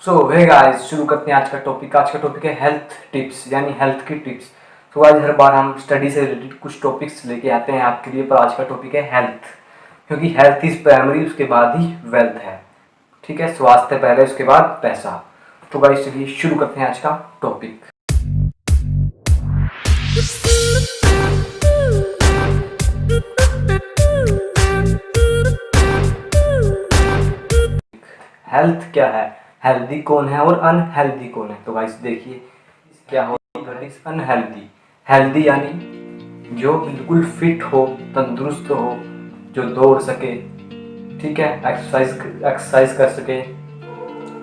Hey guys, शुरू करते हैं आज का टॉपिक। आज का टॉपिक है हेल्थ टिप्स, यानी हेल्थ की टिप्स। तो आज हर बार हम स्टडी से रिलेटेड कुछ टॉपिक्स लेके आते हैं आपके लिए, पर आज का टॉपिक है हेल्थ, क्योंकि हेल्थ इज प्राइमरी, उसके बाद ही वेल्थ है। ठीक है, स्वास्थ्य पहले, उसके बाद पैसा। तो गाइस चलिए शुरू करते हैं आज का टॉपिक। हेल्थ क्या है, हेल्दी कौन है और अनहेल्दी कौन है। तो गाइस देखिए क्या होता है अनहेल्दी। हेल्दी यानी जो बिल्कुल फिट हो, तंदुरुस्त हो, जो दौड़ सके, ठीक है, एक्सरसाइज कर सके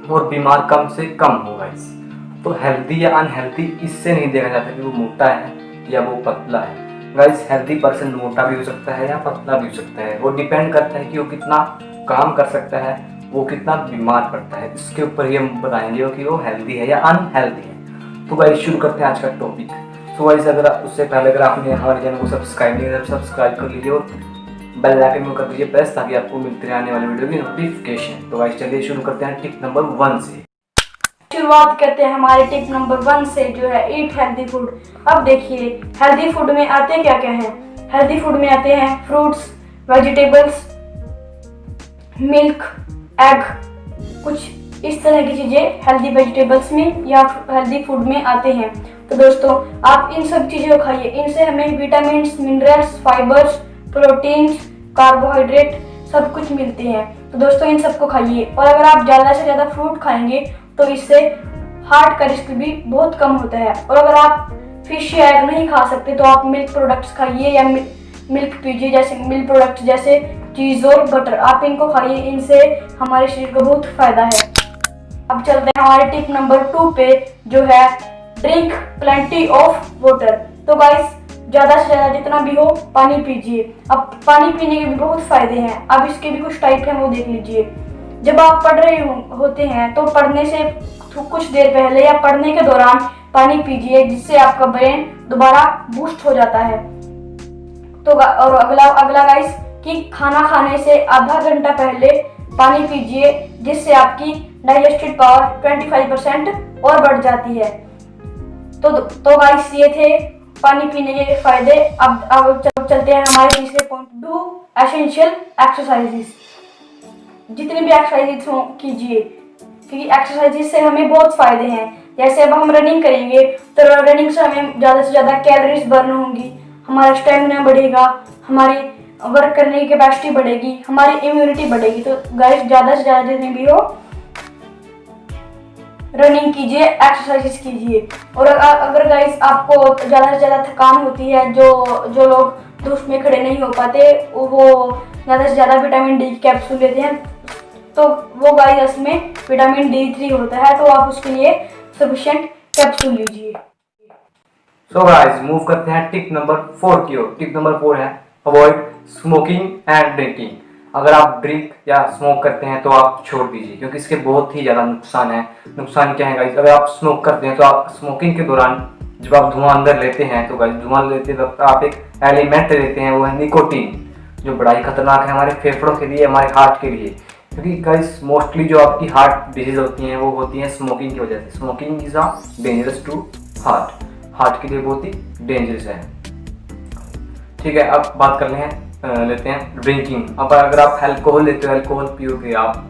और बीमार कम से कम हो गाइस। तो हेल्दी या अनहेल्दी इससे नहीं देखा जाता कि वो मोटा है या वो पतला है। गाइस हेल्दी पर्सन मोटा भी हो सकता है या पतला भी हो सकता है, वो डिपेंड करता है कि वो कितना काम कर सकता है, वो कितना बीमार पड़ता है। इसके ऊपर ही हम बताएंगे कि वो हेल्दी है या अनहेल्दी है। तो गाइस शुरू करते हैं आज का टॉपिक। तो गाइस उससे पहले अगर आपने हमारे चैनल को सब्सक्राइब नहीं किया तो सब्सक्राइब कर लीजिए और बेल आइकन में कर दीजिए प्रेस, ताकि आपको मिलते रहने वाले वीडियो की नोटिफिकेशन। तो गाइस चलिए शुरू करते हैं टिप नंबर 1 से। शुरुआत करते हैं हमारे टिप नंबर 1 से, जो है ईट हेल्दी फूड। अब देखिए हेल्दी फूड में आते क्या क्या हैं। हेल्दी फूड में आते हैं फ्रूट्स, वेजिटेबल्स, मिल्क, एग, कुछ इस तरह की चीजें हेल्दी वेजिटेबल्स में या हेल्दी फूड में आते हैं। तो दोस्तों आप इन सब चीजों को खाइए, इनसे हमें vitamin, minerals, fibres, proteins, carbohydrate सब कुछ मिलते हैं। तो दोस्तों इन सबको खाइए। और अगर आप ज़्यादा से ज़्यादा फ्रूट खाएंगे तो इससे हार्ट का रिस्क भी बहुत कम होता है। और अगर आप फिश या एग नहीं खा सकते तो आप मिल्क प्रोडक्ट्स खाइए या मिल्क पीजिए, जैसे मिल्क प्रोडक्ट्स जैसे चीज़ और बटर, आप इनको खाइए, इनसे हमारे शरीर को बहुत फायदा है। अब चलते हैं हमारे टिप नंबर 2 पे, जो है ड्रिंक प्लेंटी ऑफ वाटर। तो गाइस ज़्यादा से ज़्यादा जितना भी हो पानी पीजिए। अब पानी पीने के भी बहुत फ़ायदे हैं। अब इसके भी कुछ टाइप हैं, वो देख लीजिए। जब आप पढ़ रहे होते हैं तो पढ़ने से कुछ देर पहले या पढ़ने के दौरान पानी पीजिए, जिससे आपका ब्रेन दोबारा बूस्ट हो जाता है। तो और अगला गाइस कि खाना खाने से आधा घंटा पहले पानी पीजिए, जिससे आपकी डाइजेस्टिव पावर 25% और बढ़ जाती है। तो गाइस ये थे पानी पीने के फायदे। अब चलते हैं हमारे तीसरे पॉइंट, डू एसेंशियल एक्सरसाइजेस। जितनी भी एक्सरसाइजेस हो कीजिए, क्योंकि एक्सरसाइजेस से हमें बहुत फायदे हैं। जैसे अब हम रनिंग करेंगे तो रनिंग से हमें ज़्यादा से ज़्यादा कैलोरीज बर्न होंगी, हमारा स्टेमिना बढ़ेगा, हमारी वर्क करने की कैपेसिटी बढ़ेगी, हमारी इम्यूनिटी बढ़ेगी। तो गाइस ज़्यादा से ज़्यादा जितनी भी हो रनिंग कीजिए, एक्सरसाइजेस कीजिए। और अगर गाइस आपको ज़्यादा से ज़्यादा थकान होती है, जो लोग धूप में खड़े नहीं हो पाते, वो ज़्यादा से ज़्यादा विटामिन डी की कैप्सूल लेते हैं, तो वो गाइस इसमें विटामिन D3 होता है, तो आप उसके लिए सफिशिएंट कैप्सूल लीजिए। सो गाइस मूव करते हैं टिप नंबर 4 की ओर। टिप नंबर 4 है अवॉइड स्मोकिंग एंड ड्रिंकिंग। अगर आप ड्रिंक या स्मोक करते हैं तो आप छोड़ दीजिए, क्योंकि इसके बहुत ही ज़्यादा नुकसान है। नुकसान क्या है गाइस, अगर आप स्मोक करते हैं तो आप स्मोकिंग के दौरान जब आप धुआं अंदर लेते हैं तो गाइस धुआं लेते वक्त आप एक एलिमेंट लेते हैं, वो है निकोटीन, जो बड़ा ही खतरनाक है हमारे फेफड़ों के लिए, हमारे हार्ट के लिए। क्योंकि गाइस मोस्टली जो आपकी हार्ट डिजीज होती हैं वो होती हैं स्मोकिंग की वजह से। Smoking is a dangerous to heart के लिए बहुत ही डेंजरस है। ठीक है, अब बात कर लेते हैं ड्रिंकिंग। अब अगर आप अल्कोहल लेते हो, अल्कोहल पियोगे, आप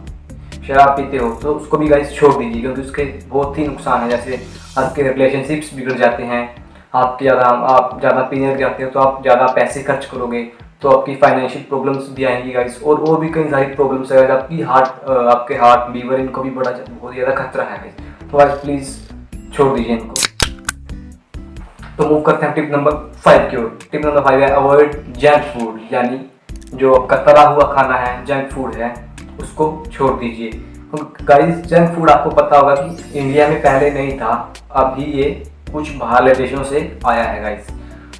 शराब पीते हो, तो उसको भी गाइस छोड़ दीजिए, क्योंकि उसके बहुत ही नुकसान है। जैसे आपके रिलेशनशिप्स बिगड़ जाते हैं, आप ज़्यादा पीने लग जाते हो तो आप ज़्यादा पैसे खर्च करोगे, तो आपकी फाइनेंशियल प्रॉब्लम्स भी आएंगी गाइस, और भी कई सारी प्रॉब्लम्स है। आपके हार्ट, लीवर, इनको भी बहुत ज़्यादा खतरा है गाइस। तो गाइस प्लीज़ छोड़ दीजिए इनको। तो मूव करते हैं टिप नंबर 5 की ओर। टिप नंबर 5 है अवॉइड जंक फूड, यानी जो आपका तला हुआ खाना है, जंक फूड है, उसको छोड़ दीजिए। गाइस जंक फूड आपको पता होगा कि इंडिया में पहले नहीं था, अभी ये कुछ बाहर देशों से आया है गाइस।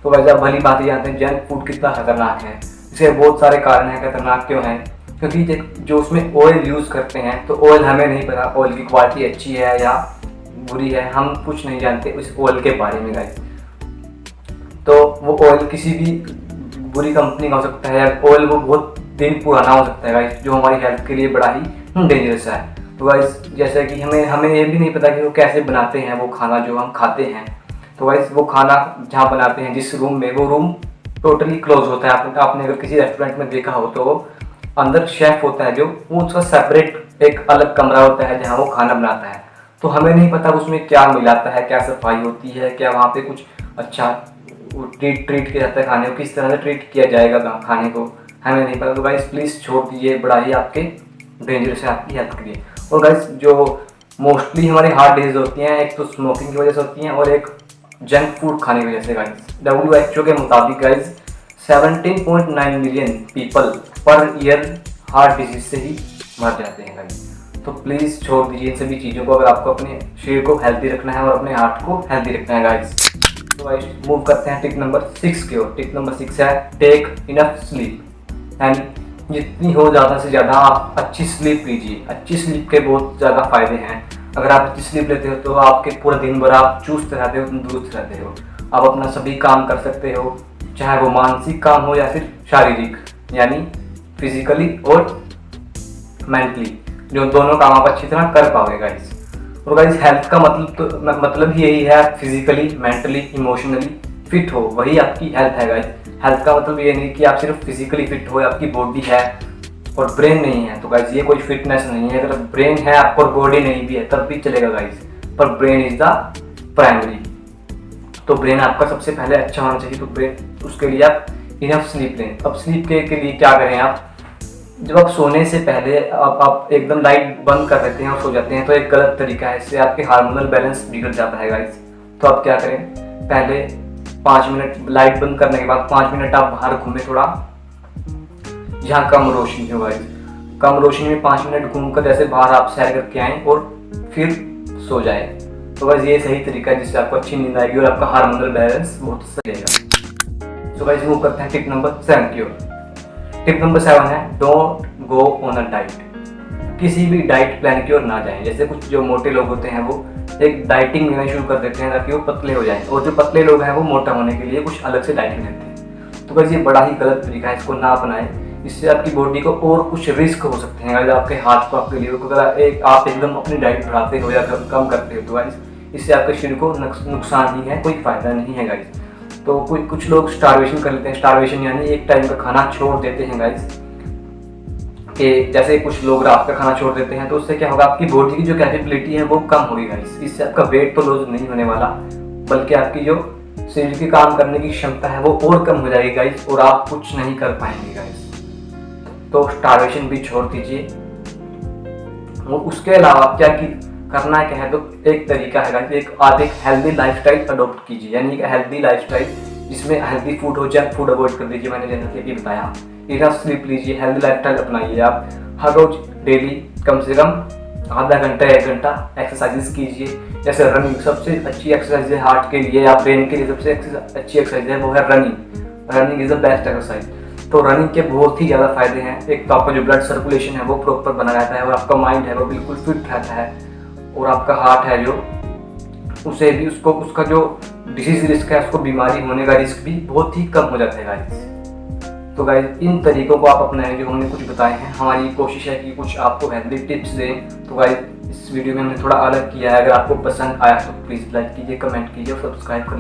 तो गाइस आप भली बात जानते हैं जंक फूड कितना खतरनाक है। इसके बहुत सारे कारण हैं खतरनाक क्यों है, क्योंकि जो उसमें ऑयल यूज़ करते हैं, तो ऑयल हमें नहीं पता ऑयल की क्वालिटी अच्छी है या बुरी है, हम कुछ नहीं जानते उस ऑयल के बारे में गाइस। तो वो ऑयल किसी भी बुरी कंपनी का हो सकता है, या ऑयल वो बहुत दिन पुराना हो सकता है गाइस, जो हमारी हेल्थ के लिए बड़ा ही डेंजरस है। तो गाइस जैसे कि हमें ये भी नहीं पता कि वो कैसे बनाते हैं वो खाना जो हम खाते हैं। तो गाइस वो खाना जहाँ बनाते हैं जिस रूम में, वो रूम टोटली क्लोज होता है। आपने अगर किसी रेस्टोरेंट में देखा हो तो अंदर शेफ होता है जो, वो उसका सेपरेट एक अलग कमरा होता है जहाँ वो खाना बनाता है। तो हमें नहीं पता उसमें क्या मिलाता है, क्या सफाई होती है, क्या वहाँ पे कुछ अच्छा ट्रीट किया जाता है खाने को, किस तरह से ट्रीट किया जाएगा खाने को, हमें नहीं पता। तो गाइस प्लीज़ छोड़ दीजिए, बड़ा ही आपके डेंजरस है आपकी हेल्थ के लिए। और गाइस जो मोस्टली हमारी हार्ट डिजीज होती हैं, एक तो स्मोकिंग की वजह से होती हैं और एक जंक फूड खाने की वजह से। गाइस WHO के मुताबिक guys 17.9 million people per year heart disease से ही मर जाते हैं गाइस। तो प्लीज़ छोड़ दीजिए इन सभी चीज़ों को अगर आपको अपने शरीर को हेल्दी रखना है और अपने हार्ट को हेल्दी रखना है गाइस। तो गाइस मूव करते हैं टिप नंबर 6 की ओर। टिप नंबर 6 है टेक इनफ स्लीप। यानी जितनी हो ज़्यादा से ज़्यादा आप अच्छी स्लीप लीजिए। अच्छी स्लीप के बहुत ज़्यादा फायदे हैं। अगर आप अच्छी स्लीप लेते हो तो आपके पूरे दिन भर आप चुस्त रहते हो, तंदुरुस्त रहते हो, आप अपना सभी काम कर सकते हो, चाहे वो मानसिक काम हो या फिर शारीरिक, यानी फिजिकली और मेंटली, जो दोनों काम आप अच्छी तरह कर पाओगे गाइस। और गाइस हेल्थ का मतलब ही यही है, फिजिकली, मेंटली, इमोशनली फिट हो, वही आपकी हेल्थ है गाइस। हेल्थ का मतलब ये नहीं कि आप सिर्फ फिजिकली फिट हो, आपकी बॉडी है और ब्रेन नहीं है, तो गाइस ये कोई फिटनेस नहीं है। अगर ब्रेन है आपको और बॉडी नहीं भी है तब भी चलेगा गाइस, पर ब्रेन इज द प्राइमरी। तो ब्रेन आपका सबसे पहले अच्छा होना चाहिए। तो ब्रेन, उसके लिए आप इनफ स्लीप लें। अब स्लीप के लिए क्या करें आप, जब आप सोने से पहले आप एकदम लाइट बंद कर देते हैं और सो जाते हैं तो एक गलत तरीका है, इससे आपके हार्मोनल बैलेंस बिगड़ जाता है गाइस। तो आप क्या करें, पहले 5 मिनट लाइट बंद करने के बाद 5 मिनट आप बाहर घूमें थोड़ा, जहाँ कम रोशनी हो गाइस। कम रोशनी में 5 मिनट घूमकर जैसे बाहर आप सैर करके आएँ और फिर सो जाएं। तो बस ये सही तरीका है जिससे आपको अच्छी नींद आएगी और आपका हार्मोनल बैलेंस बहुत सही रहेगा। तो गाइस मूव करते हैं टिप नंबर 7 की ओर। टिप नंबर 7 है don't go on a diet. किसी भी डाइट प्लान की ओर ना जाएं। जैसे कुछ जो मोटे लोग होते हैं वो एक डाइटिंग लेना शुरू कर देते हैं ताकि वो पतले हो जाएं, और जो पतले लोग हैं वो मोटा होने के लिए कुछ अलग से डाइट लेते हैं। तो गाइस ये बड़ा ही गलत तरीका है, इसको ना अपनाएं। इससे आपकी बॉडी को और कुछ रिस्क हो सकते हैं। अगर आपके हाथ को, आपके लीवर को अगर आप एकदम अपनी डाइट बढ़ाते हो या कम करते हो तो गाइस इससे आपके शरीर को नुकसान ही है, कोई फायदा नहीं है गाइस। तो कुछ लोग स्टारवेशन कर लेते हैं। स्टारवेशन यानी एक टाइम का खाना छोड़ देते हैं गाइस। कि जैसे कुछ लोग रात का खाना छोड़ देते हैं तो उससे क्या होगा, आपकी बॉडी की जो कैपेबिलिटी है वो कम होगी गाइस। इससे आपका वेट तो लॉस नहीं होने वाला, बल्कि आपकी जो शरीर की काम करने की क्षमता है वो और कम हो जाएगी गाइस, और आप कुछ नहीं कर पाएंगे गाइस। तो स्टारवेशन भी छोड़ दीजिए। और उसके अलावा क्या करना है तो एक तरीका है गाइस, आप एक हेल्दी लाइफस्टाइल अडॉप्ट कीजिए। यानी एक हेल्दी लाइफस्टाइल जिसमें हेल्दी फूड हो, जंक फूड अवॉइड कर दीजिए। मैंने जैसा कि बताया, इनफ स्लीप लीजिए, हेल्दी लाइफस्टाइल अपनाइए। आप हर रोज डेली कम से कम आधा घंटा 1 घंटा एक्सरसाइजेस कीजिए। जैसे रनिंग सबसे अच्छी एक्सरसाइज है हार्ट के लिए या ब्रेन के लिए, सबसे अच्छी एक्सरसाइज है वो है running. Running is the best exercise. तो रनिंग के बहुत ही ज़्यादा फायदे हैं। एक तो आपका जो ब्लड सर्कुलेशन है वो प्रॉपर बना रहता है, और आपका माइंड है वो बिल्कुल फिट रहता है, और आपका हार्ट है जो उसे भी उसका जो डिसीज रिस्क है, उसको बीमारी होने का रिस्क भी बहुत ही कम हो जाता है गाइस। तो गाइस इन तरीकों को आप अपनाएं जो हमने कुछ बताए हैं। हमारी कोशिश है कि कुछ आपको हेल्दी टिप्स दें। तो गाइस इस वीडियो में हमने थोड़ा अलग किया है। अगर आपको पसंद आया तो प्लीज़ लाइक कीजिए, कमेंट कीजिए और सब्सक्राइब कर